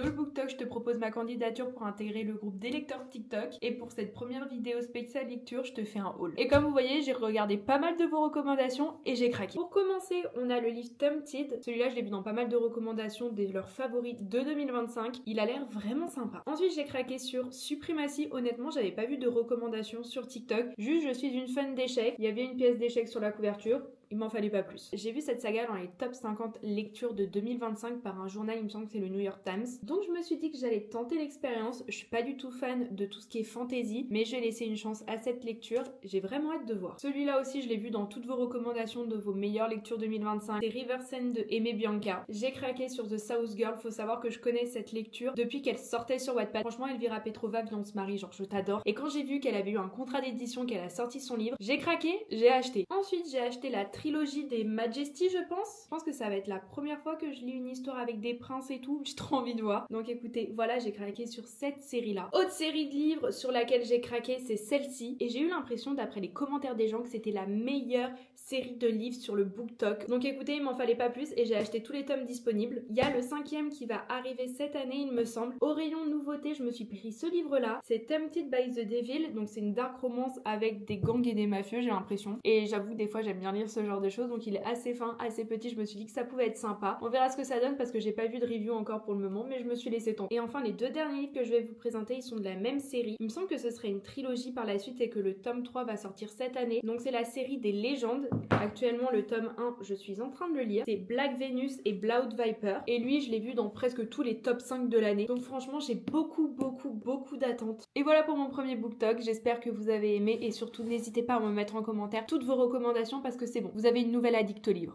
le BookTok, je te propose ma candidature pour intégrer le groupe des lecteurs TikTok. Et pour cette première vidéo spéciale lecture, je te fais un haul. Et comme vous voyez, j'ai regardé pas mal de vos recommandations et j'ai craqué. Pour commencer, on a le livre Tempted. Celui-là, je l'ai vu dans pas mal de recommandations des leurs favoris de 2025. Il a l'air vraiment sympa. Ensuite, j'ai craqué sur Supremacy. Honnêtement, j'avais pas vu de recommandations sur TikTok. Juste, je suis une fan d'échecs. Il y avait une pièce d'échecs sur la couverture. Il m'en fallait pas plus. J'ai vu cette saga dans les top 50 lectures de 2025 par un journal, il me semble que c'est le New York Times. Donc je me suis dit que j'allais tenter l'expérience. Je suis pas du tout fan de tout ce qui est fantasy, mais je vais laisser une chance à cette lecture. J'ai vraiment hâte de voir. Celui-là aussi, je l'ai vu dans toutes vos recommandations de vos meilleures lectures 2025. C'est Riversend de Aimé Bianca. J'ai craqué sur The South Girl. Faut savoir que je connais cette lecture depuis qu'elle sortait sur Wattpad. Franchement, Elvira Petrova, viens on se marie, genre je t'adore. Et quand j'ai vu qu'elle avait eu un contrat d'édition, qu'elle a sorti son livre, j'ai craqué, j'ai acheté. Ensuite, j'ai acheté la trilogie des Majesty, je pense. Je pense que ça va être la première fois que je lis une histoire avec des princes et tout. J'ai trop envie de voir. Donc écoutez, voilà, j'ai craqué sur cette série-là. Autre série de livres sur laquelle j'ai craqué, c'est celle-ci. Et j'ai eu l'impression, d'après les commentaires des gens, que c'était la meilleure série de livres sur le BookTok. Donc écoutez, il m'en fallait pas plus et j'ai acheté tous les tomes disponibles. Il y a le 5e qui va arriver cette année, il me semble. Au rayon nouveauté, je me suis pris ce livre-là. C'est Tempted by the Devil. Donc c'est une dark romance avec des gangs et des mafieux, j'ai l'impression. Et j'avoue, des fois, j'aime bien lire ce genre de choses. Donc il est assez fin, assez petit. Je me suis dit que ça pouvait être sympa. On verra ce que ça donne parce que j'ai pas vu de review encore pour le moment, mais je me suis laissé tomber. Et enfin, les deux derniers livres que je vais vous présenter, ils sont de la même série. Il me semble que ce serait une trilogie par la suite et que le tome 3 va sortir cette année. Donc c'est la série des légendes. Actuellement, le tome 1, je suis en train de le lire. C'est Black Venus et Blood Viper. Et lui, je l'ai vu dans presque tous les top 5 de l'année. Donc franchement, j'ai beaucoup d'attentes. Et voilà pour mon premier BookTok. J'espère que vous avez aimé et surtout n'hésitez pas à me mettre en commentaire toutes vos recommandations parce que c'est bon. Vous avez une nouvelle addict au livre.